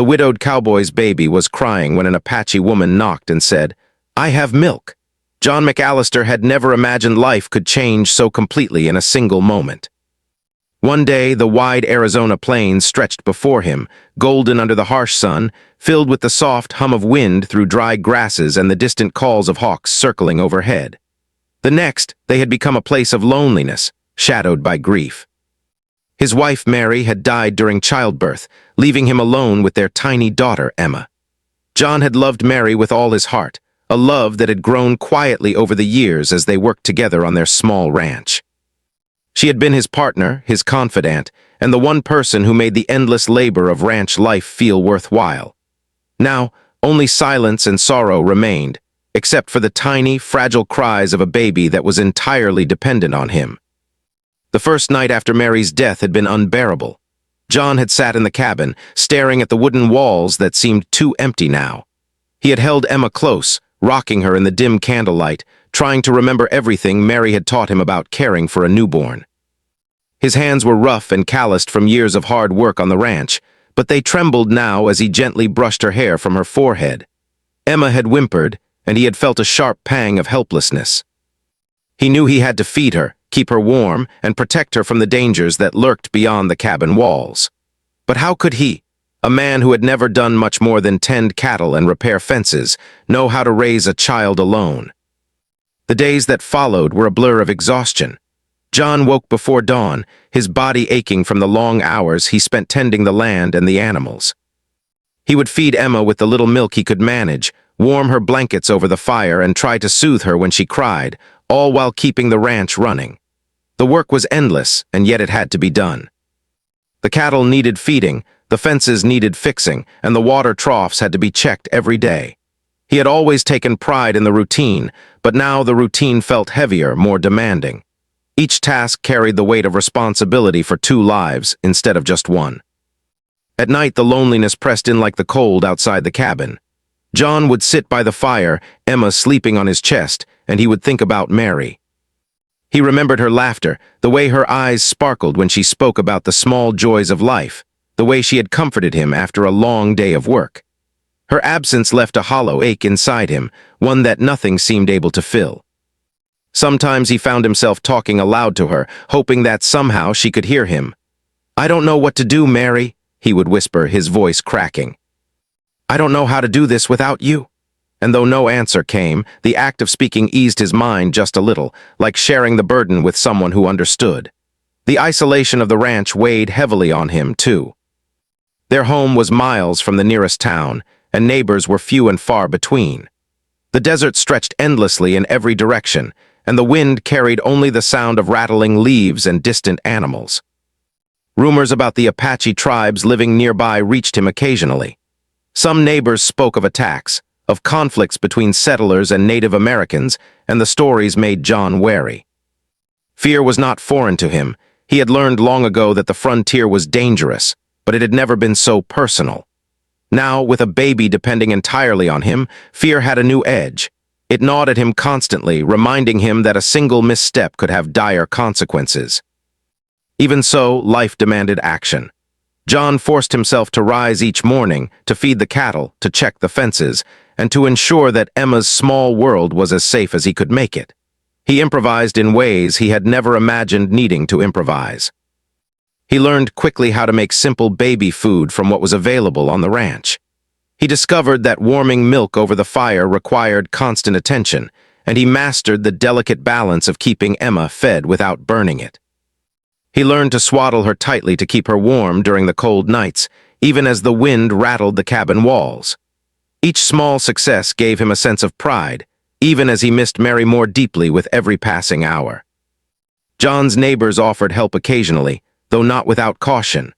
widowed cowboy's baby was crying when an Apache woman knocked and said, "I have milk." John McAllister had never imagined life could change so completely in a single moment. One day, the wide Arizona plains stretched before him, golden under the harsh sun, filled with the soft hum of wind through dry grasses and the distant calls of hawks circling overhead. The next, they had become a place of loneliness, shadowed by grief. His wife, Mary, had died during childbirth, leaving him alone with their tiny daughter, Emma. John had loved Mary with all his heart, a love that had grown quietly over the years as they worked together on their small ranch. She had been his partner, his confidant, and the one person who made the endless labor of ranch life feel worthwhile. Now, only silence and sorrow remained, except for the tiny, fragile cries of a baby that was entirely dependent on him. The first night after Mary's death had been unbearable. John had sat in the cabin, staring at the wooden walls that seemed too empty now. He had held Emma close, rocking her in the dim candlelight, trying to remember everything Mary had taught him about caring for a newborn. His hands were rough and calloused from years of hard work on the ranch, but they trembled now as he gently brushed her hair from her forehead. Emma had whimpered, and he had felt a sharp pang of helplessness. He knew he had to feed her, keep her warm, and protect her from the dangers that lurked beyond the cabin walls. But how could he, a man who had never done much more than tend cattle and repair fences, know how to raise a child alone? The days that followed were a blur of exhaustion. John woke before dawn, his body aching from the long hours he spent tending the land and the animals. He would feed Emma with the little milk he could manage, warm her blankets over the fire, and try to soothe her when she cried, all while keeping the ranch running. The work was endless, and yet it had to be done. The cattle needed feeding, the fences needed fixing, and the water troughs had to be checked every day. He had always taken pride in the routine, but now the routine felt heavier, more demanding. Each task carried the weight of responsibility for 2 lives instead of just one. At night, the loneliness pressed in like the cold outside the cabin. John would sit by the fire, Emma sleeping on his chest, and he would think about Mary. He remembered her laughter, the way her eyes sparkled when she spoke about the small joys of life, the way she had comforted him after a long day of work. Her absence left a hollow ache inside him, one that nothing seemed able to fill. Sometimes he found himself talking aloud to her, hoping that somehow she could hear him. "I don't know what to do, Mary," he would whisper, his voice cracking. "I don't know how to do this without you." And though no answer came, the act of speaking eased his mind just a little, like sharing the burden with someone who understood. The isolation of the ranch weighed heavily on him, too. Their home was miles from the nearest town, and neighbors were few and far between. The desert stretched endlessly in every direction, and the wind carried only the sound of rattling leaves and distant animals. Rumors about the Apache tribes living nearby reached him occasionally. Some neighbors spoke of attacks, of conflicts between settlers and Native Americans, and the stories made John wary. Fear was not foreign to him. He had learned long ago that the frontier was dangerous, but it had never been so personal. Now, with a baby depending entirely on him, fear had a new edge. It gnawed at him constantly, reminding him that a single misstep could have dire consequences. Even so, life demanded action. John forced himself to rise each morning, to feed the cattle, to check the fences, and to ensure that Emma's small world was as safe as he could make it. He improvised in ways he had never imagined needing to improvise. He learned quickly how to make simple baby food from what was available on the ranch. He discovered that warming milk over the fire required constant attention, and he mastered the delicate balance of keeping Emma fed without burning it. He learned to swaddle her tightly to keep her warm during the cold nights, even as the wind rattled the cabin walls. Each small success gave him a sense of pride, even as he missed Mary more deeply with every passing hour. John's neighbors offered help occasionally, though not without caution.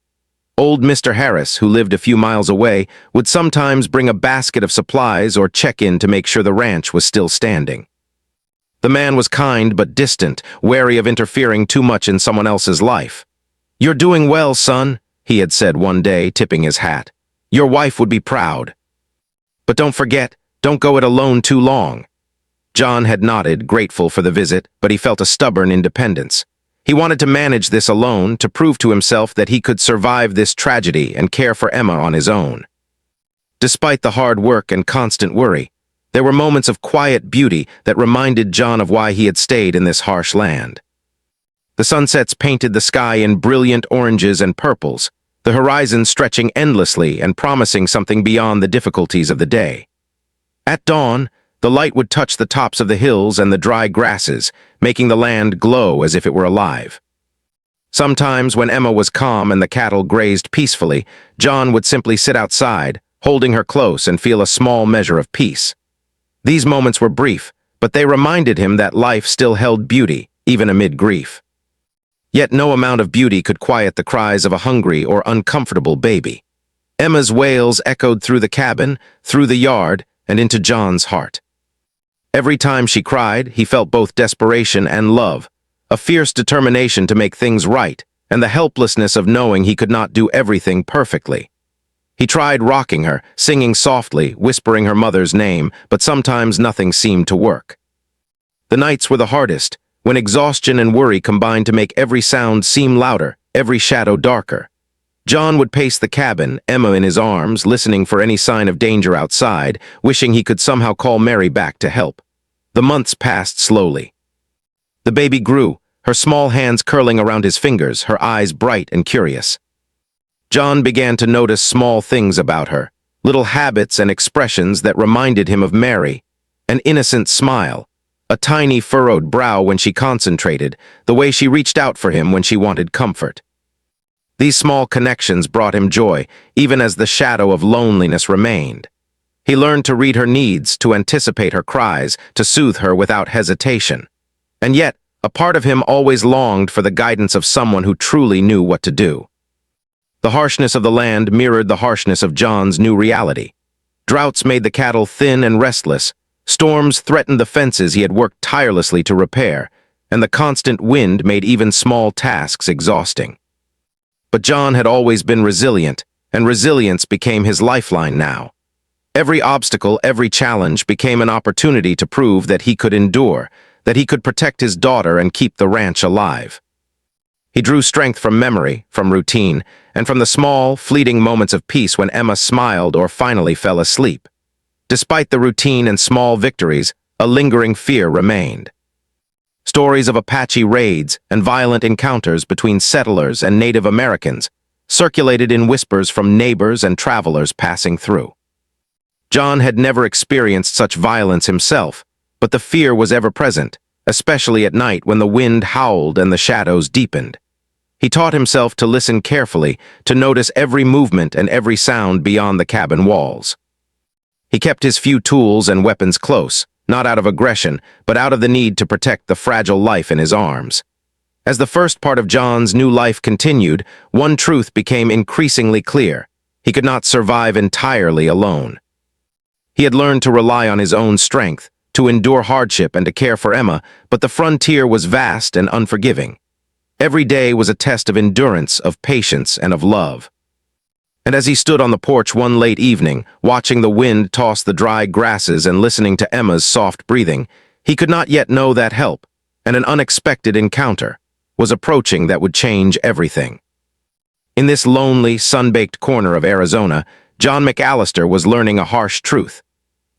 Old Mr. Harris, who lived a few miles away, would sometimes bring a basket of supplies or check in to make sure the ranch was still standing. The man was kind but distant, wary of interfering too much in someone else's life. "You're doing well, son," he had said one day, tipping his hat. "Your wife would be proud. But don't forget, don't go it alone too long." John had nodded, grateful for the visit, but he felt a stubborn independence. He wanted to manage this alone, to prove to himself that he could survive this tragedy and care for Emma on his own. Despite the hard work and constant worry, there were moments of quiet beauty that reminded John of why he had stayed in this harsh land. The sunsets painted the sky in brilliant oranges and purples, the horizon stretching endlessly and promising something beyond the difficulties of the day. At dawn, the light would touch the tops of the hills and the dry grasses, making the land glow as if it were alive. Sometimes, when Emma was calm and the cattle grazed peacefully, John would simply sit outside, holding her close, and feel a small measure of peace. These moments were brief, but they reminded him that life still held beauty, even amid grief. Yet no amount of beauty could quiet the cries of a hungry or uncomfortable baby. Emma's wails echoed through the cabin, through the yard, and into John's heart. Every time she cried, he felt both desperation and love, a fierce determination to make things right, and the helplessness of knowing he could not do everything perfectly. He tried rocking her, singing softly, whispering her mother's name, but sometimes nothing seemed to work. The nights were the hardest, when exhaustion and worry combined to make every sound seem louder, every shadow darker. John would pace the cabin, Emma in his arms, listening for any sign of danger outside, wishing he could somehow call Mary back to help. The months passed slowly. The baby grew, her small hands curling around his fingers, her eyes bright and curious. John began to notice small things about her, little habits and expressions that reminded him of Mary, an innocent smile, a tiny furrowed brow when she concentrated, the way she reached out for him when she wanted comfort. These small connections brought him joy, even as the shadow of loneliness remained. He learned to read her needs, to anticipate her cries, to soothe her without hesitation. And yet, a part of him always longed for the guidance of someone who truly knew what to do. The harshness of the land mirrored the harshness of John's new reality. Droughts made the cattle thin and restless, storms threatened the fences he had worked tirelessly to repair, and the constant wind made even small tasks exhausting. But John had always been resilient, and resilience became his lifeline now. Every obstacle, every challenge became an opportunity to prove that he could endure, that he could protect his daughter and keep the ranch alive. He drew strength from memory, from routine, and from the small, fleeting moments of peace when Emma smiled or finally fell asleep. Despite the routine and small victories, a lingering fear remained. Stories of Apache raids and violent encounters between settlers and Native Americans circulated in whispers from neighbors and travelers passing through. John had never experienced such violence himself, but the fear was ever present, especially at night when the wind howled and the shadows deepened. He taught himself to listen carefully, to notice every movement and every sound beyond the cabin walls. He kept his few tools and weapons close, not out of aggression, but out of the need to protect the fragile life in his arms. As the first part of John's new life continued, one truth became increasingly clear. He could not survive entirely alone. He had learned to rely on his own strength, to endure hardship and to care for Emma, but the frontier was vast and unforgiving. Every day was a test of endurance, of patience, and of love. And as he stood on the porch one late evening, watching the wind toss the dry grasses and listening to Emma's soft breathing, he could not yet know that help, and an unexpected encounter, was approaching that would change everything. In this lonely, sun-baked corner of Arizona, John McAllister was learning a harsh truth.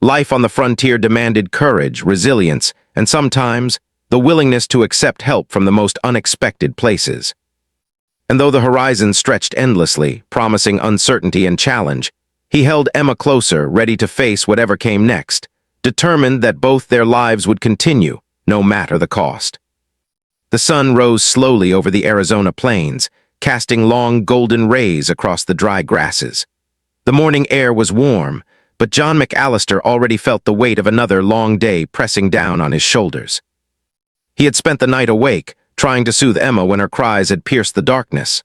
Life on the frontier demanded courage, resilience, and sometimes the willingness to accept help from the most unexpected places. And though the horizon stretched endlessly, promising uncertainty and challenge, he held Emma closer, ready to face whatever came next, determined that both their lives would continue, no matter the cost. The sun rose slowly over the Arizona plains, casting long golden rays across the dry grasses. The morning air was warm, but John McAllister already felt the weight of another long day pressing down on his shoulders. He had spent the night awake, trying to soothe Emma when her cries had pierced the darkness.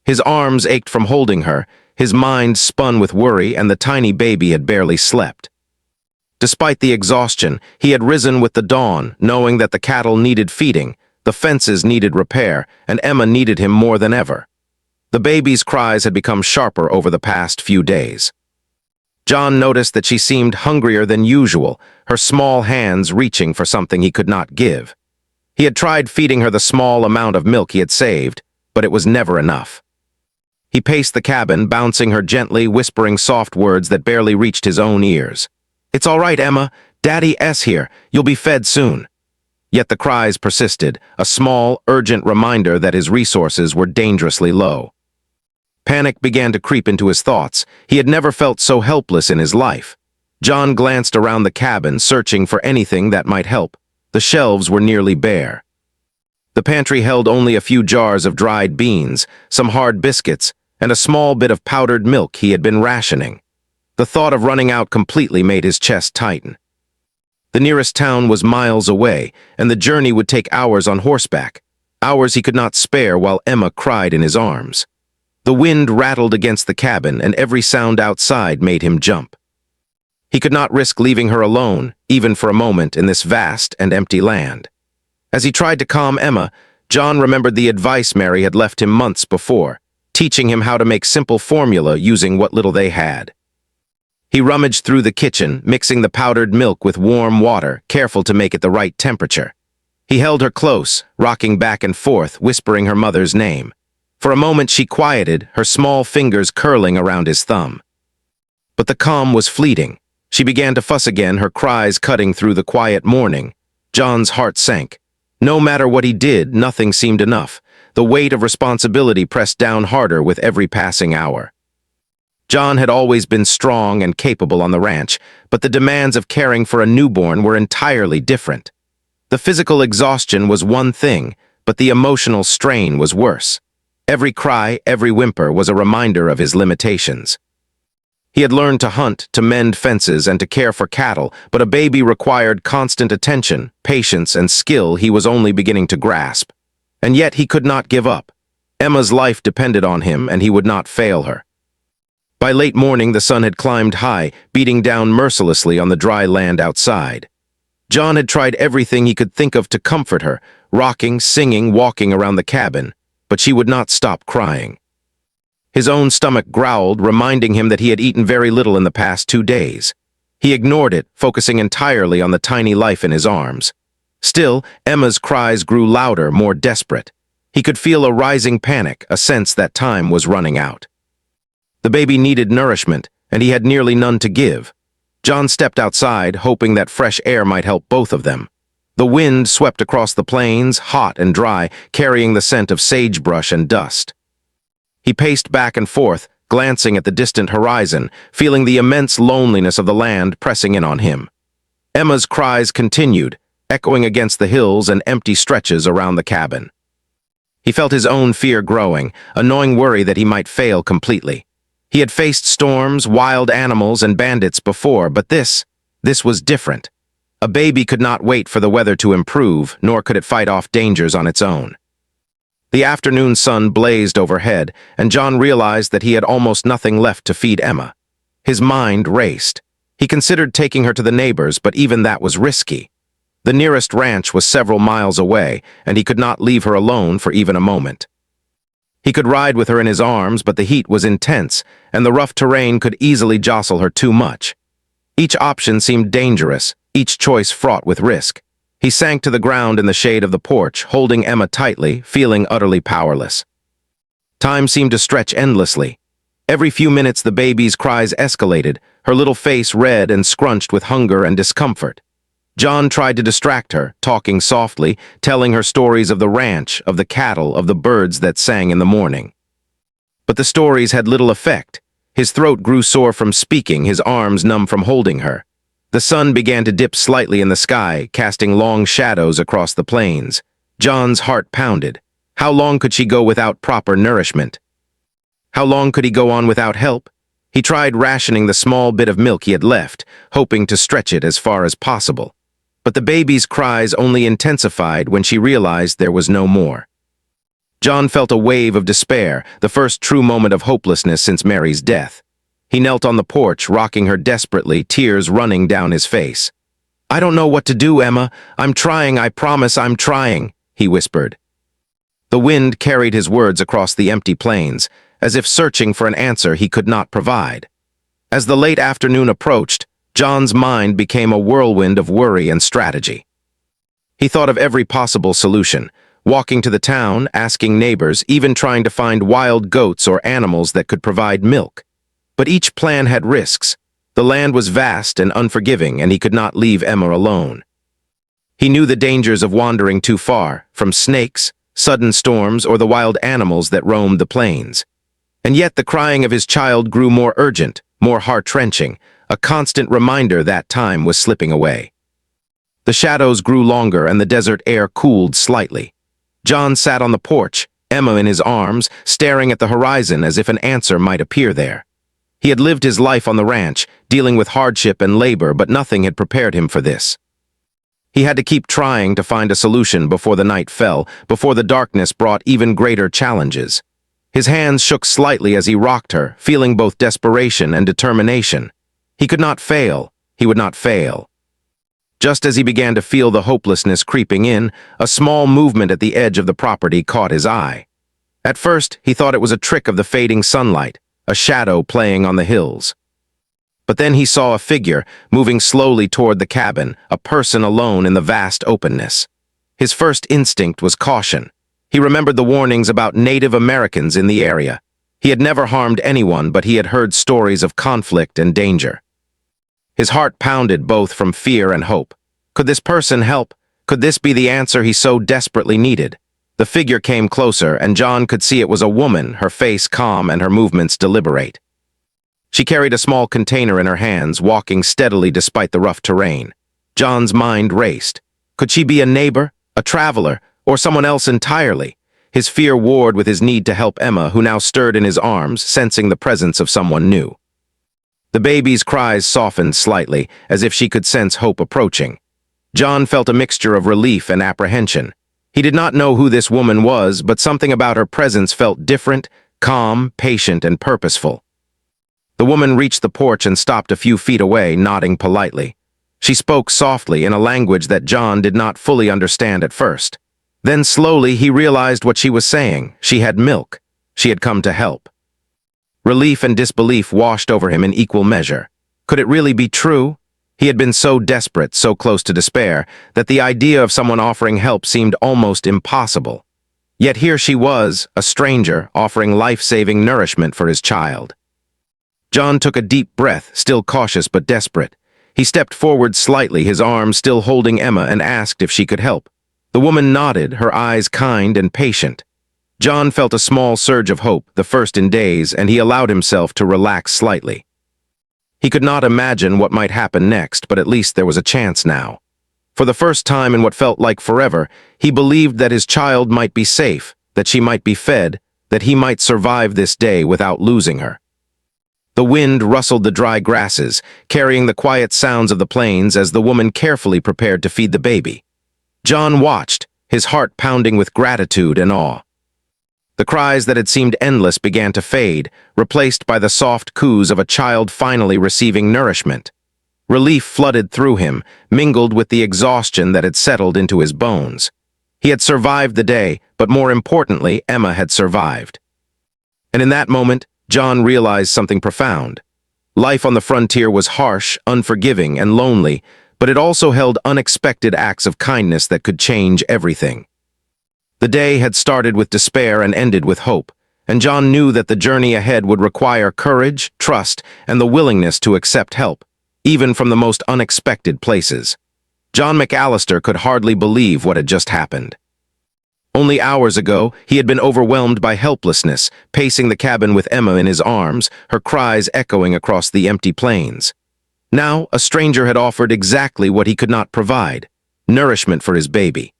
His arms ached from holding her, his mind spun with worry, and the tiny baby had barely slept. Despite the exhaustion, he had risen with the dawn, knowing that the cattle needed feeding, the fences needed repair, and Emma needed him more than ever. The baby's cries had become sharper over the past few days. John noticed that she seemed hungrier than usual, her small hands reaching for something he could not give. He had tried feeding her the small amount of milk he had saved, but it was never enough. He paced the cabin, bouncing her gently, whispering soft words that barely reached his own ears. "It's all right, Emma. Daddy S here. You'll be fed soon." Yet the cries persisted, a small, urgent reminder that his resources were dangerously low. Panic began to creep into his thoughts. He had never felt so helpless in his life. John glanced around the cabin, searching for anything that might help. The shelves were nearly bare. The pantry held only a few jars of dried beans, some hard biscuits, and a small bit of powdered milk he had been rationing. The thought of running out completely made his chest tighten. The nearest town was miles away, and the journey would take hours on horseback, hours he could not spare while Emma cried in his arms. The wind rattled against the cabin, and every sound outside made him jump. He could not risk leaving her alone, even for a moment, in this vast and empty land. As he tried to calm Emma, John remembered the advice Mary had left him months before, teaching him how to make simple formula using what little they had. He rummaged through the kitchen, mixing the powdered milk with warm water, careful to make it the right temperature. He held her close, rocking back and forth, whispering her mother's name. For a moment she quieted, her small fingers curling around his thumb. But the calm was fleeting. She began to fuss again, her cries cutting through the quiet morning. John's heart sank. No matter what he did, nothing seemed enough. The weight of responsibility pressed down harder with every passing hour. John had always been strong and capable on the ranch, but the demands of caring for a newborn were entirely different. The physical exhaustion was one thing, but the emotional strain was worse. Every cry, every whimper was a reminder of his limitations. He had learned to hunt, to mend fences, and to care for cattle, but a baby required constant attention, patience, and skill he was only beginning to grasp. And yet he could not give up. Emma's life depended on him, and he would not fail her. By late morning, the sun had climbed high, beating down mercilessly on the dry land outside. John had tried everything he could think of to comfort her, rocking, singing, walking around the cabin, but she would not stop crying. His own stomach growled, reminding him that he had eaten very little in the past 2 days. He ignored it, focusing entirely on the tiny life in his arms. Still, Emma's cries grew louder, more desperate. He could feel a rising panic, a sense that time was running out. The baby needed nourishment, and he had nearly none to give. John stepped outside, hoping that fresh air might help both of them. The wind swept across the plains, hot and dry, carrying the scent of sagebrush and dust. He paced back and forth, glancing at the distant horizon, feeling the immense loneliness of the land pressing in on him. Emma's cries continued, echoing against the hills and empty stretches around the cabin. He felt his own fear growing, a gnawing worry that he might fail completely. He had faced storms, wild animals, and bandits before, but this was different. A baby could not wait for the weather to improve, nor could it fight off dangers on its own. The afternoon sun blazed overhead, and John realized that he had almost nothing left to feed Emma. His mind raced. He considered taking her to the neighbors, but even that was risky. The nearest ranch was several miles away, and he could not leave her alone for even a moment. He could ride with her in his arms, but the heat was intense, and the rough terrain could easily jostle her too much. Each option seemed dangerous, each choice fraught with risk. He sank to the ground in the shade of the porch, holding Emma tightly, feeling utterly powerless. Time seemed to stretch endlessly. Every few minutes the baby's cries escalated, her little face red and scrunched with hunger and discomfort. John tried to distract her, talking softly, telling her stories of the ranch, of the cattle, of the birds that sang in the morning. But the stories had little effect. His throat grew sore from speaking, his arms numb from holding her. The sun began to dip slightly in the sky, casting long shadows across the plains. John's heart pounded. How long could she go without proper nourishment? How long could he go on without help? He tried rationing the small bit of milk he had left, hoping to stretch it as far as possible. But the baby's cries only intensified when she realized there was no more. John felt a wave of despair, the first true moment of hopelessness since Mary's death. He knelt on the porch, rocking her desperately, tears running down his face. "I don't know what to do, Emma. I'm trying, I promise I'm trying," he whispered. The wind carried his words across the empty plains, as if searching for an answer he could not provide. As the late afternoon approached, John's mind became a whirlwind of worry and strategy. He thought of every possible solution, walking to the town, asking neighbors, even trying to find wild goats or animals that could provide milk. But each plan had risks. The land was vast and unforgiving, and he could not leave Emma alone. He knew the dangers of wandering too far, from snakes, sudden storms, or the wild animals that roamed the plains. And yet the crying of his child grew more urgent, more heart-wrenching, a constant reminder that time was slipping away. The shadows grew longer and the desert air cooled slightly. John sat on the porch, Emma in his arms, staring at the horizon as if an answer might appear there. He had lived his life on the ranch, dealing with hardship and labor, but nothing had prepared him for this. He had to keep trying to find a solution before the night fell, before the darkness brought even greater challenges. His hands shook slightly as he rocked her, feeling both desperation and determination. He could not fail. He would not fail. Just as he began to feel the hopelessness creeping in, a small movement at the edge of the property caught his eye. At first, he thought it was a trick of the fading sunlight, a shadow playing on the hills. But then he saw a figure moving slowly toward the cabin, a person alone in the vast openness. His first instinct was caution. He remembered the warnings about Native Americans in the area. He had never harmed anyone, but he had heard stories of conflict and danger. His heart pounded both from fear and hope. Could this person help? Could this be the answer he so desperately needed? The figure came closer, and John could see it was a woman, her face calm and her movements deliberate. She carried a small container in her hands, walking steadily despite the rough terrain. John's mind raced. Could she be a neighbor, a traveler, or someone else entirely? His fear warred with his need to help Emma, who now stirred in his arms, sensing the presence of someone new. The baby's cries softened slightly, as if she could sense hope approaching. John felt a mixture of relief and apprehension. He did not know who this woman was, but something about her presence felt different, calm, patient, and purposeful. The woman reached the porch and stopped a few feet away, nodding politely. She spoke softly in a language that John did not fully understand at first. Then slowly he realized what she was saying. She had milk. She had come to help. Relief and disbelief washed over him in equal measure. Could it really be true? He had been so desperate, so close to despair, that the idea of someone offering help seemed almost impossible. Yet here she was, a stranger, offering life-saving nourishment for his child. John took a deep breath, still cautious but desperate. He stepped forward slightly, his arms still holding Emma, and asked if she could help. The woman nodded, her eyes kind and patient. John felt a small surge of hope, the first in days, and he allowed himself to relax slightly. He could not imagine what might happen next, but at least there was a chance now. For the first time in what felt like forever, he believed that his child might be safe, that she might be fed, that he might survive this day without losing her. The wind rustled the dry grasses, carrying the quiet sounds of the plains as the woman carefully prepared to feed the baby. John watched, his heart pounding with gratitude and awe. The cries that had seemed endless began to fade, replaced by the soft coos of a child finally receiving nourishment. Relief flooded through him, mingled with the exhaustion that had settled into his bones. He had survived the day, but more importantly, Emma had survived. And in that moment, John realized something profound. Life on the frontier was harsh, unforgiving, and lonely, but it also held unexpected acts of kindness that could change everything. The day had started with despair and ended with hope, and John knew that the journey ahead would require courage, trust, and the willingness to accept help, even from the most unexpected places. John McAllister could hardly believe what had just happened. Only hours ago, he had been overwhelmed by helplessness, pacing the cabin with Emma in his arms, her cries echoing across the empty plains. Now, a stranger had offered exactly what he could not provide: nourishment for his baby.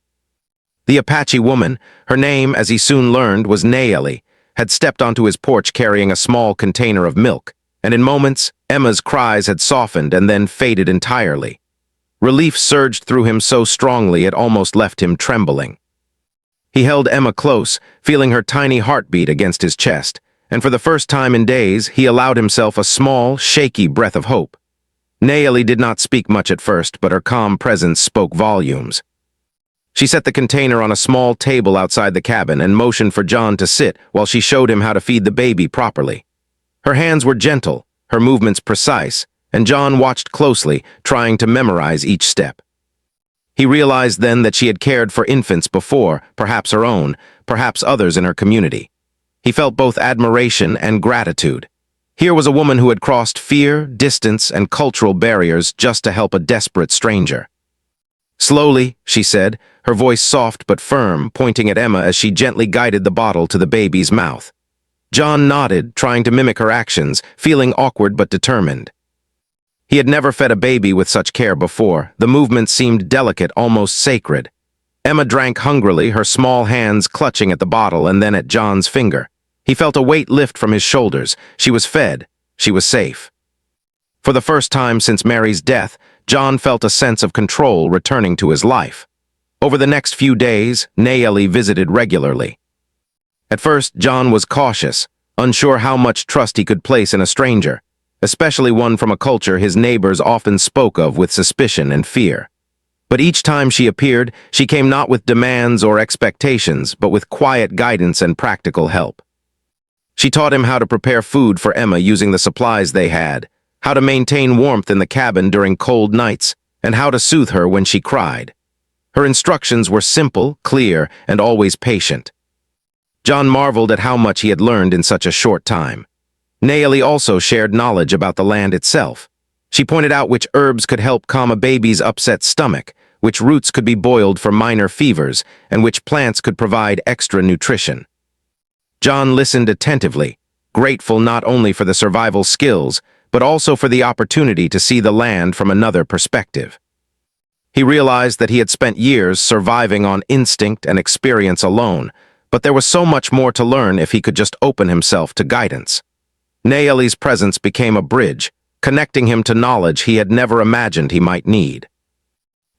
The Apache woman, her name, as he soon learned, was Nayeli, had stepped onto his porch carrying a small container of milk, and in moments, Emma's cries had softened and then faded entirely. Relief surged through him so strongly it almost left him trembling. He held Emma close, feeling her tiny heartbeat against his chest, and for the first time in days, he allowed himself a small, shaky breath of hope. Nayeli did not speak much at first, but her calm presence spoke volumes. She set the container on a small table outside the cabin and motioned for John to sit while she showed him how to feed the baby properly. Her hands were gentle, her movements precise, and John watched closely, trying to memorize each step. He realized then that she had cared for infants before, perhaps her own, perhaps others in her community. He felt both admiration and gratitude. Here was a woman who had crossed fear, distance, and cultural barriers just to help a desperate stranger. "Slowly," she said, her voice soft but firm, pointing at Emma as she gently guided the bottle to the baby's mouth. John nodded, trying to mimic her actions, feeling awkward but determined. He had never fed a baby with such care before. The movement seemed delicate, almost sacred. Emma drank hungrily, her small hands clutching at the bottle and then at John's finger. He felt a weight lift from his shoulders. She was fed. She was safe. For the first time since Mary's death, John felt a sense of control returning to his life. Over the next few days, Nayeli visited regularly. At first, John was cautious, unsure how much trust he could place in a stranger, especially one from a culture his neighbors often spoke of with suspicion and fear. But each time she appeared, she came not with demands or expectations, but with quiet guidance and practical help. She taught him how to prepare food for Emma using the supplies they had, how to maintain warmth in the cabin during cold nights, and how to soothe her when she cried. Her instructions were simple, clear, and always patient. John marveled at how much he had learned in such a short time. Nayeli also shared knowledge about the land itself. She pointed out which herbs could help calm a baby's upset stomach, which roots could be boiled for minor fevers, and which plants could provide extra nutrition. John listened attentively, grateful not only for the survival skills, but also for the opportunity to see the land from another perspective. He realized that he had spent years surviving on instinct and experience alone, but there was so much more to learn if he could just open himself to guidance. Nayeli's presence became a bridge, connecting him to knowledge he had never imagined he might need.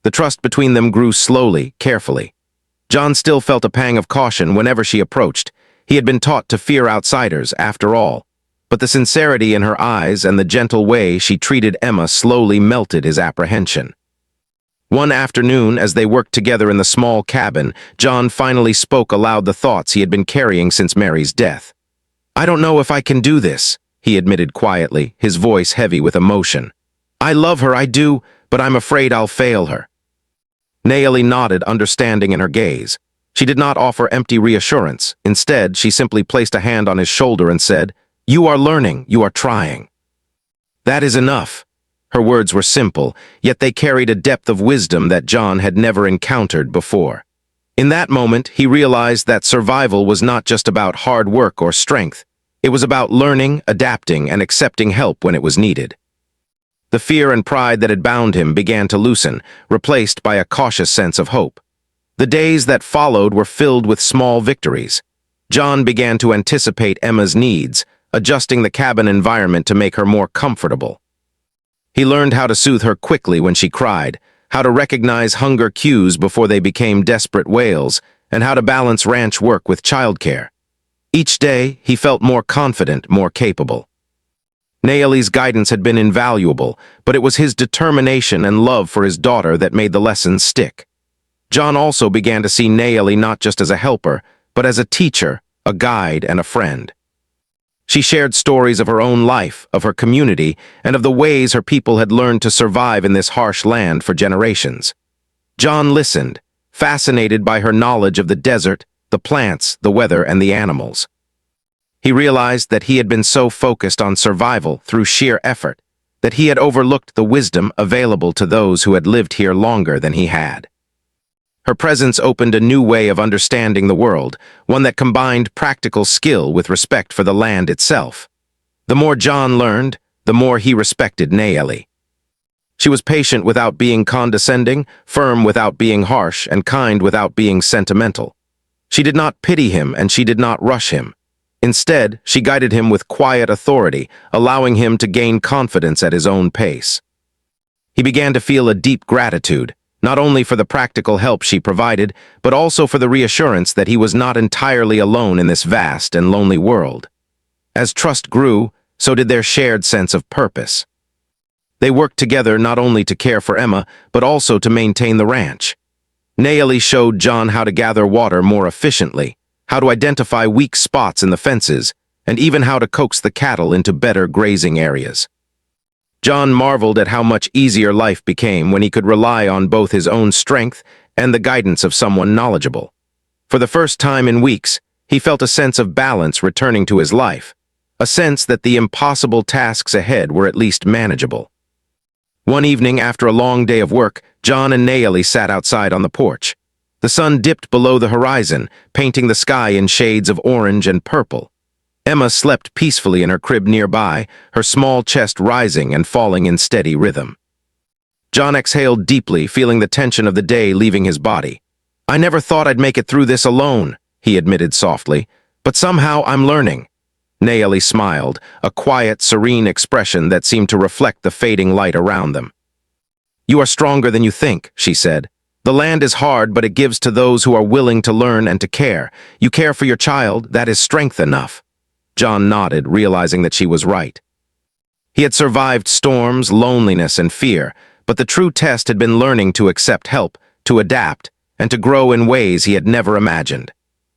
The trust between them grew slowly, carefully. John still felt a pang of caution whenever she approached. He had been taught to fear outsiders, after all. But the sincerity in her eyes and the gentle way she treated Emma slowly melted his apprehension. One afternoon, as they worked together in the small cabin, John finally spoke aloud the thoughts he had been carrying since Mary's death. "I don't know if I can do this," he admitted quietly, his voice heavy with emotion. "I love her, I do, but I'm afraid I'll fail her." Nayeli nodded, understanding in her gaze. She did not offer empty reassurance. Instead, she simply placed a hand on his shoulder and said, "You are learning, you are trying." "That is enough." Her words were simple, yet they carried a depth of wisdom that John had never encountered before. In that moment, he realized that survival was not just about hard work or strength. It was about learning, adapting, and accepting help when it was needed. The fear and pride that had bound him began to loosen, replaced by a cautious sense of hope. The days that followed were filled with small victories. John began to anticipate Emma's needs, adjusting the cabin environment to make her more comfortable. He learned how to soothe her quickly when she cried, how to recognize hunger cues before they became desperate wails, and how to balance ranch work with childcare. Each day, he felt more confident, more capable. Nayeli's guidance had been invaluable, but it was his determination and love for his daughter that made the lessons stick. John also began to see Nayeli not just as a helper, but as a teacher, a guide, and a friend. She shared stories of her own life, of her community, and of the ways her people had learned to survive in this harsh land for generations. John listened, fascinated by her knowledge of the desert, the plants, the weather, and the animals. He realized that he had been so focused on survival through sheer effort that he had overlooked the wisdom available to those who had lived here longer than he had. Her presence opened a new way of understanding the world, one that combined practical skill with respect for the land itself. The more John learned, the more he respected Nayeli. She was patient without being condescending, firm without being harsh, and kind without being sentimental. She did not pity him, and she did not rush him. Instead, she guided him with quiet authority, allowing him to gain confidence at his own pace. He began to feel a deep gratitude, not only for the practical help she provided, but also for the reassurance that he was not entirely alone in this vast and lonely world. As trust grew, so did their shared sense of purpose. They worked together not only to care for Emma, but also to maintain the ranch. Nayeli showed John how to gather water more efficiently, how to identify weak spots in the fences, and even how to coax the cattle into better grazing areas. John marveled at how much easier life became when he could rely on both his own strength and the guidance of someone knowledgeable. For the first time in weeks, he felt a sense of balance returning to his life, a sense that the impossible tasks ahead were at least manageable. One evening after a long day of work, John and Naomi sat outside on the porch. The sun dipped below the horizon, painting the sky in shades of orange and purple. Emma slept peacefully in her crib nearby, her small chest rising and falling in steady rhythm. John exhaled deeply, feeling the tension of the day leaving his body. "I never thought I'd make it through this alone," he admitted softly, "but somehow I'm learning." Naomi smiled, a quiet, serene expression that seemed to reflect the fading light around them. "You are stronger than you think," she said. "The land is hard, but it gives to those who are willing to learn and to care. You care for your child, that is strength enough." John nodded, realizing that she was right. He had survived storms, loneliness, and fear, but the true test had been learning to accept help, to adapt, and to grow in ways he had never imagined.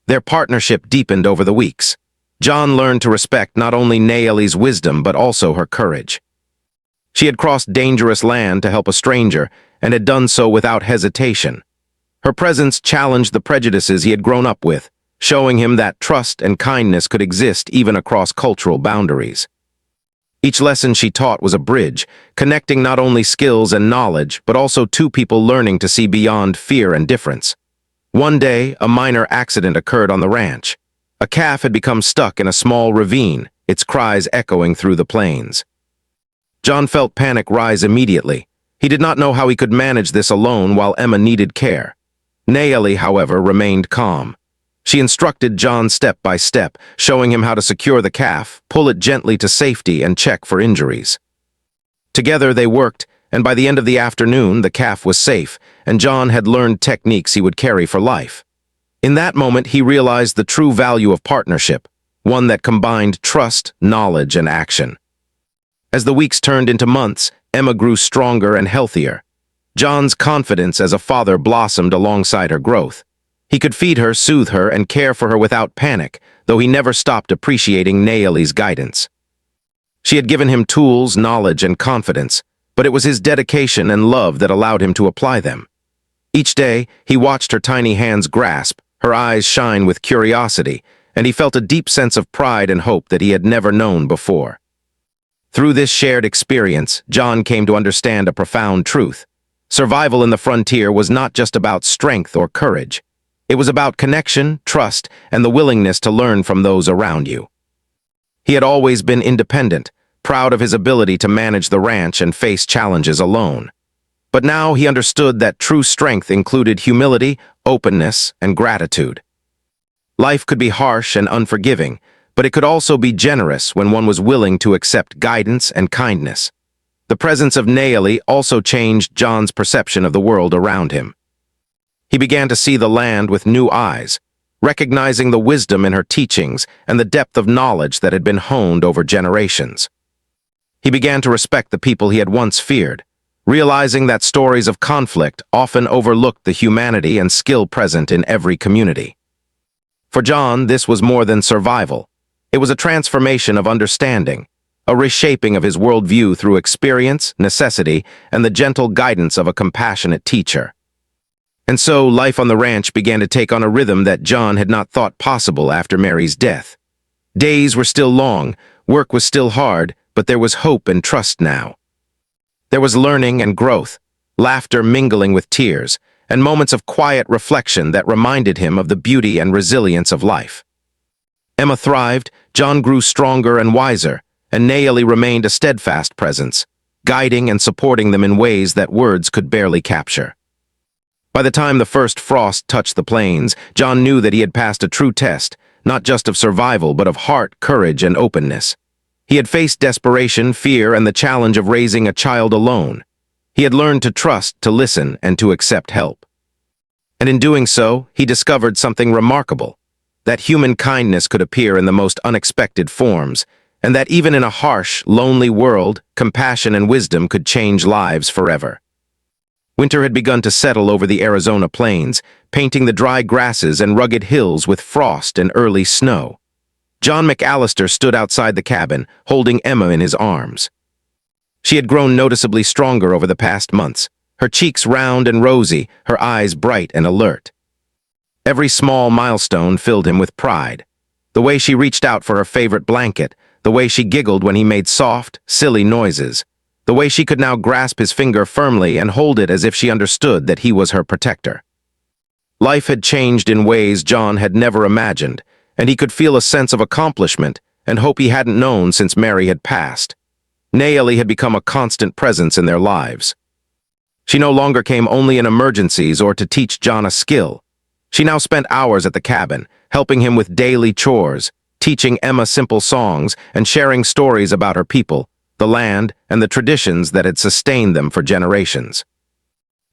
Their partnership deepened over the weeks. John learned to respect not only Naomi's wisdom but also her courage. She had crossed dangerous land to help a stranger, and had done so without hesitation. Her presence challenged the prejudices he had grown up with, showing him that trust and kindness could exist even across cultural boundaries. Each lesson she taught was a bridge, connecting not only skills and knowledge, but also two people learning to see beyond fear and difference. One day, a minor accident occurred on the ranch. A calf had become stuck in a small ravine, its cries echoing through the plains. John felt panic rise immediately. He did not know how he could manage this alone while Emma needed care. Naomi, however, remained calm. She instructed John step by step, showing him how to secure the calf, pull it gently to safety, and check for injuries. Together they worked, and by the end of the afternoon, the calf was safe, and John had learned techniques he would carry for life. In that moment, he realized the true value of partnership, one that combined trust, knowledge, and action. As the weeks turned into months, Emma grew stronger and healthier. John's confidence as a father blossomed alongside her growth. He could feed her, soothe her, and care for her without panic, though he never stopped appreciating Naomi's guidance. She had given him tools, knowledge, and confidence, but it was his dedication and love that allowed him to apply them. Each day, he watched her tiny hands grasp, her eyes shine with curiosity, and he felt a deep sense of pride and hope that he had never known before. Through this shared experience, John came to understand a profound truth. Survival in the frontier was not just about strength or courage. It was about connection, trust, and the willingness to learn from those around you. He had always been independent, proud of his ability to manage the ranch and face challenges alone. But now he understood that true strength included humility, openness, and gratitude. Life could be harsh and unforgiving, but it could also be generous when one was willing to accept guidance and kindness. The presence of Naomi also changed John's perception of the world around him. He began to see the land with new eyes, recognizing the wisdom in her teachings and the depth of knowledge that had been honed over generations. He began to respect the people he had once feared, realizing that stories of conflict often overlooked the humanity and skill present in every community. For John, this was more than survival. It was a transformation of understanding, a reshaping of his worldview through experience, necessity, and the gentle guidance of a compassionate teacher. And so, life on the ranch began to take on a rhythm that John had not thought possible after Mary's death. Days were still long, work was still hard, but there was hope and trust now. There was learning and growth, laughter mingling with tears, and moments of quiet reflection that reminded him of the beauty and resilience of life. Emma thrived, John grew stronger and wiser, and Naomi remained a steadfast presence, guiding and supporting them in ways that words could barely capture. By the time the first frost touched the plains, John knew that he had passed a true test, not just of survival but of heart, courage, and openness. He had faced desperation, fear, and the challenge of raising a child alone. He had learned to trust, to listen, and to accept help. And in doing so, he discovered something remarkable, that human kindness could appear in the most unexpected forms, and that even in a harsh, lonely world, compassion and wisdom could change lives forever. Winter had begun to settle over the Arizona plains, painting the dry grasses and rugged hills with frost and early snow. John McAllister stood outside the cabin, holding Emma in his arms. She had grown noticeably stronger over the past months, her cheeks round and rosy, her eyes bright and alert. Every small milestone filled him with pride. The way she reached out for her favorite blanket, the way she giggled when he made soft, silly noises, the way she could now grasp his finger firmly and hold it as if she understood that he was her protector. Life had changed in ways John had never imagined, and he could feel a sense of accomplishment and hope he hadn't known since Mary had passed. Nayeli had become a constant presence in their lives. She no longer came only in emergencies or to teach John a skill. She now spent hours at the cabin, helping him with daily chores, teaching Emma simple songs, and sharing stories about her people, the land, and the traditions that had sustained them for generations.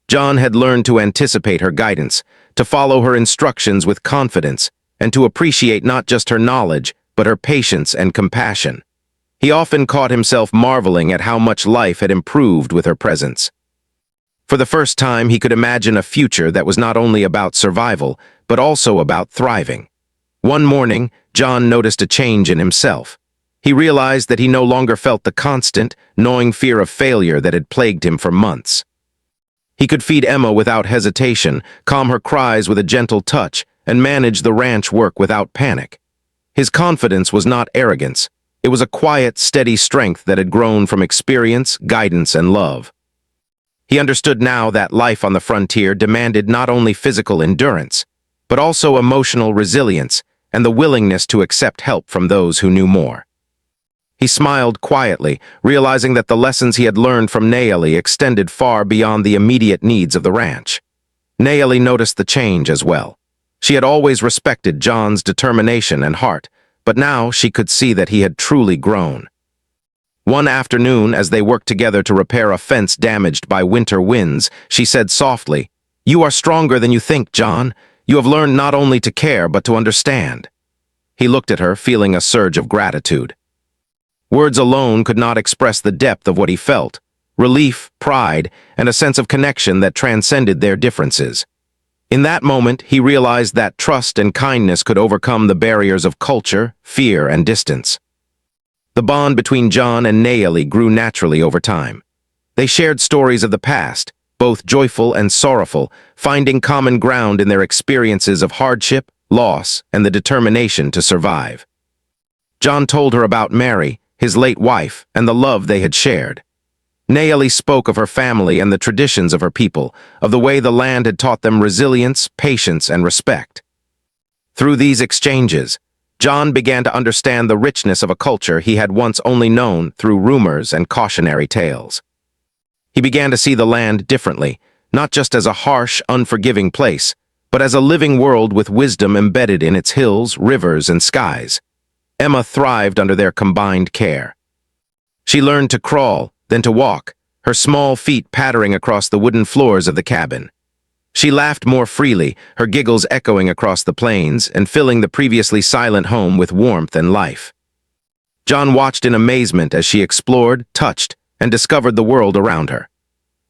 John had learned to anticipate her guidance, to follow her instructions with confidence, and to appreciate not just her knowledge, but her patience and compassion. He often caught himself marveling at how much life had improved with her presence. For the first time, he could imagine a future that was not only about survival, but also about thriving. One morning, John noticed a change in himself. He realized that he no longer felt the constant, gnawing fear of failure that had plagued him for months. He could feed Emma without hesitation, calm her cries with a gentle touch, and manage the ranch work without panic. His confidence was not arrogance. It was a quiet, steady strength that had grown from experience, guidance, and love. He understood now that life on the frontier demanded not only physical endurance, but also emotional resilience and the willingness to accept help from those who knew more. He smiled quietly, realizing that the lessons he had learned from Nayeli extended far beyond the immediate needs of the ranch. Nayeli noticed the change as well. She had always respected John's determination and heart, but now she could see that he had truly grown. One afternoon, as they worked together to repair a fence damaged by winter winds, she said softly, "You are stronger than you think, John. You have learned not only to care, but to understand." He looked at her, feeling a surge of gratitude. Words alone could not express the depth of what he felt, relief, pride, and a sense of connection that transcended their differences. In that moment, he realized that trust and kindness could overcome the barriers of culture, fear, and distance. The bond between John and Nayeli grew naturally over time. They shared stories of the past, both joyful and sorrowful, finding common ground in their experiences of hardship, loss, and the determination to survive. John told her about Mary, his late wife, and the love they had shared. Nayeli spoke of her family and the traditions of her people, of the way the land had taught them resilience, patience, and respect. Through these exchanges, John began to understand the richness of a culture he had once only known through rumors and cautionary tales. He began to see the land differently, not just as a harsh, unforgiving place, but as a living world with wisdom embedded in its hills, rivers, and skies. Emma thrived under their combined care. She learned to crawl, then to walk, her small feet pattering across the wooden floors of the cabin. She laughed more freely, her giggles echoing across the plains and filling the previously silent home with warmth and life. John watched in amazement as she explored, touched, and discovered the world around her.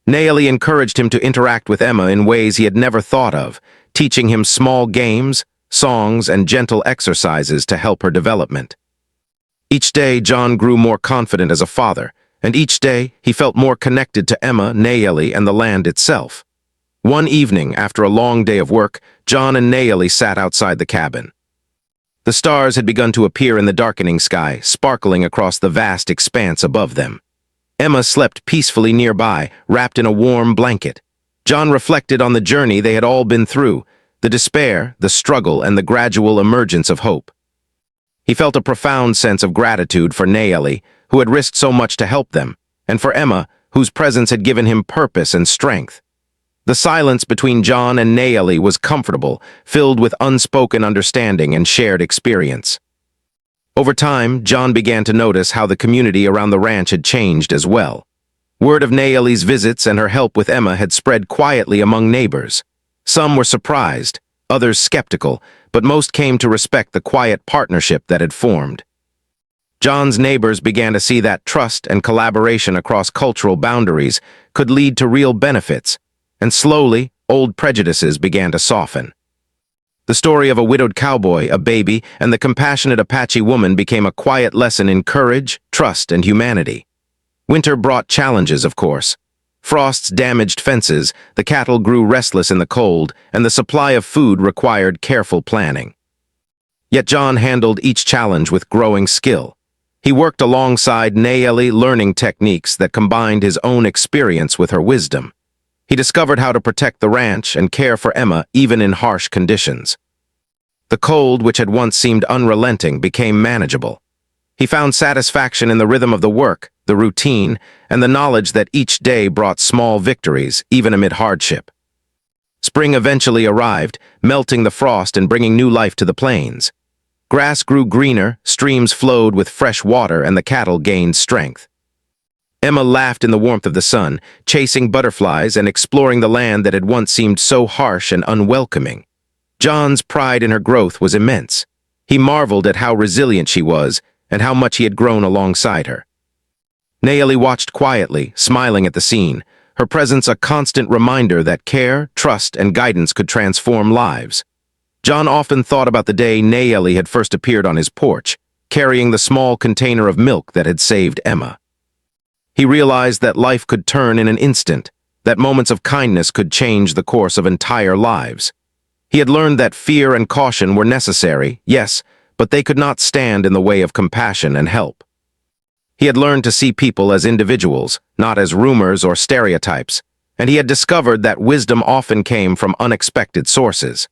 Nayeli encouraged him to interact with Emma in ways he had never thought of, teaching him small games, songs, and gentle exercises to help her development. Each day, John grew more confident as a father, and each day he felt more connected to Emma, Nayeli, and the land itself. One evening, after a long day of work, John and Nayeli sat outside the cabin. The stars had begun to appear in the darkening sky, sparkling across the vast expanse above them. Emma slept peacefully nearby, wrapped in a warm blanket. John reflected on the journey they had all been through, the despair, the struggle, and the gradual emergence of hope. He felt a profound sense of gratitude for Nayeli, who had risked so much to help them, and for Emma, whose presence had given him purpose and strength. The silence between John and Nayeli was comfortable, filled with unspoken understanding and shared experience. Over time, John began to notice how the community around the ranch had changed as well. Word of Nayeli's visits and her help with Emma had spread quietly among neighbors. Some were surprised, others skeptical, but most came to respect the quiet partnership that had formed. John's neighbors began to see that trust and collaboration across cultural boundaries could lead to real benefits, and slowly, old prejudices began to soften. The story of a widowed cowboy, a baby, and the compassionate Apache woman became a quiet lesson in courage, trust, and humanity. Winter brought challenges, of course. Frosts damaged fences, the cattle grew restless in the cold, and the supply of food required careful planning. Yet John handled each challenge with growing skill. He worked alongside Nayeli, learning techniques that combined his own experience with her wisdom. He discovered how to protect the ranch and care for Emma even in harsh conditions. The cold, which had once seemed unrelenting, became manageable. He found satisfaction in the rhythm of the work, the routine, and the knowledge that each day brought small victories, even amid hardship. Spring eventually arrived, melting the frost and bringing new life to the plains. Grass grew greener, streams flowed with fresh water, and the cattle gained strength. Emma laughed in the warmth of the sun, chasing butterflies and exploring the land that had once seemed so harsh and unwelcoming. John's pride in her growth was immense. He marveled at how resilient she was and how much he had grown alongside her. Nayeli watched quietly, smiling at the scene, her presence a constant reminder that care, trust, and guidance could transform lives. John often thought about the day Nayeli had first appeared on his porch, carrying the small container of milk that had saved Emma. He realized that life could turn in an instant, that moments of kindness could change the course of entire lives. He had learned that fear and caution were necessary, yes, but they could not stand in the way of compassion and help. He had learned to see people as individuals, not as rumors or stereotypes, and he had discovered that wisdom often came from unexpected sources.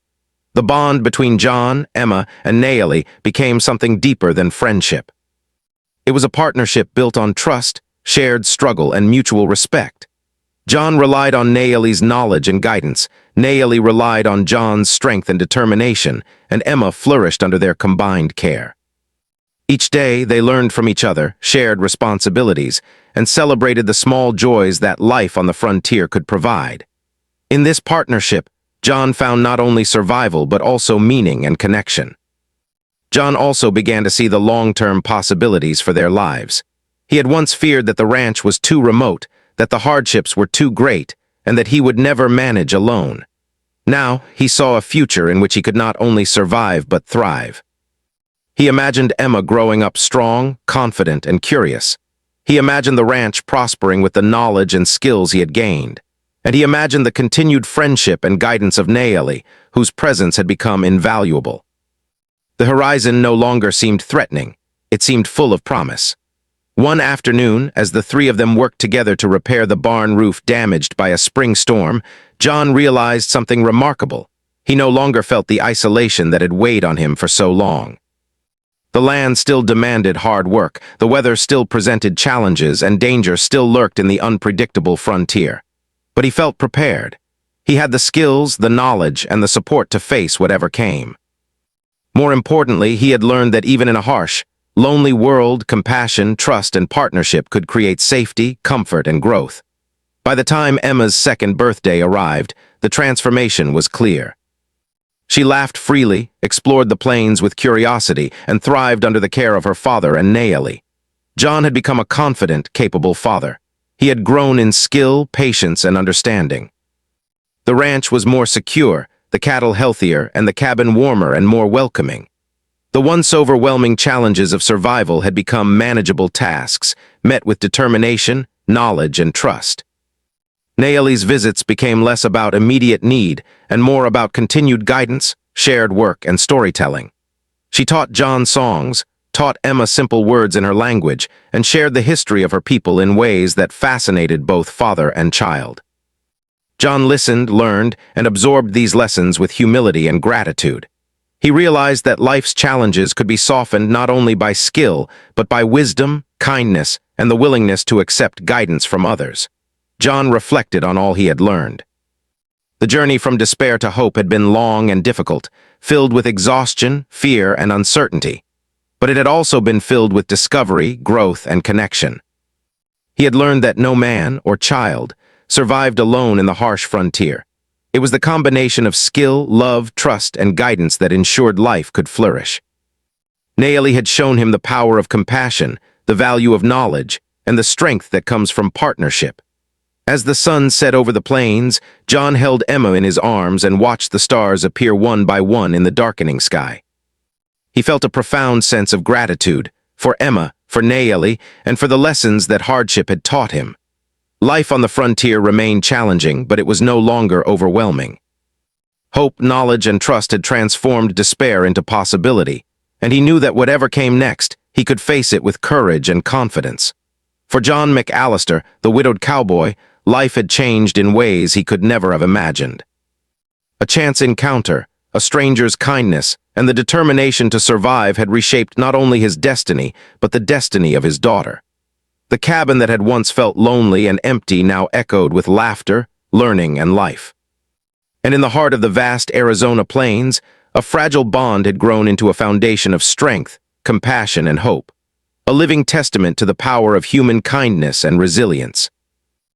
The bond between John, Emma, and Nayeli became something deeper than friendship. It was a partnership built on trust, shared struggle, and mutual respect. John relied on Nayeli's knowledge and guidance, Nayeli relied on John's strength and determination, and Emma flourished under their combined care. Each day, they learned from each other, shared responsibilities, and celebrated the small joys that life on the frontier could provide. In this partnership, John found not only survival but also meaning and connection. John also began to see the long-term possibilities for their lives. He had once feared that the ranch was too remote, that the hardships were too great, and that he would never manage alone. Now, he saw a future in which he could not only survive but thrive. He imagined Emma growing up strong, confident, and curious. He imagined the ranch prospering with the knowledge and skills he had gained. And he imagined the continued friendship and guidance of Nayeli, whose presence had become invaluable. The horizon no longer seemed threatening. It seemed full of promise. One afternoon, as the three of them worked together to repair the barn roof damaged by a spring storm, John realized something remarkable. He no longer felt the isolation that had weighed on him for so long. The land still demanded hard work, the weather still presented challenges, and danger still lurked in the unpredictable frontier. But he felt prepared. He had the skills, the knowledge, and the support to face whatever came. More importantly, he had learned that even in a harsh, lonely world, compassion, trust, and partnership could create safety, comfort, and growth. By the time Emma's second birthday arrived, the transformation was clear. She laughed freely, explored the plains with curiosity, and thrived under the care of her father and Nayeli. John had become a confident, capable father. He had grown in skill, patience, and understanding. The ranch was more secure, the cattle healthier, and the cabin warmer and more welcoming. The once overwhelming challenges of survival had become manageable tasks, met with determination, knowledge, and trust. Nayeli's visits became less about immediate need and more about continued guidance, shared work, and storytelling. She taught John songs, taught Emma simple words in her language, and shared the history of her people in ways that fascinated both father and child. John listened, learned, and absorbed these lessons with humility and gratitude. He realized that life's challenges could be softened not only by skill, but by wisdom, kindness, and the willingness to accept guidance from others. John reflected on all he had learned. The journey from despair to hope had been long and difficult, filled with exhaustion, fear, and uncertainty. But it had also been filled with discovery, growth, and connection. He had learned that no man or child survived alone in the harsh frontier. It was the combination of skill, love, trust, and guidance that ensured life could flourish. Nayeli had shown him the power of compassion, the value of knowledge, and the strength that comes from partnership. As the sun set over the plains, John held Emma in his arms and watched the stars appear one by one in the darkening sky. He felt a profound sense of gratitude for Emma, for Nayeli, and for the lessons that hardship had taught him. Life on the frontier remained challenging, but it was no longer overwhelming. Hope, knowledge, and trust had transformed despair into possibility, and he knew that whatever came next, he could face it with courage and confidence. For John McAllister, the widowed cowboy, life had changed in ways he could never have imagined. A chance encounter, a stranger's kindness, and the determination to survive had reshaped not only his destiny, but the destiny of his daughter. The cabin that had once felt lonely and empty now echoed with laughter, learning, and life. And in the heart of the vast Arizona plains, a fragile bond had grown into a foundation of strength, compassion, and hope, a living testament to the power of human kindness and resilience.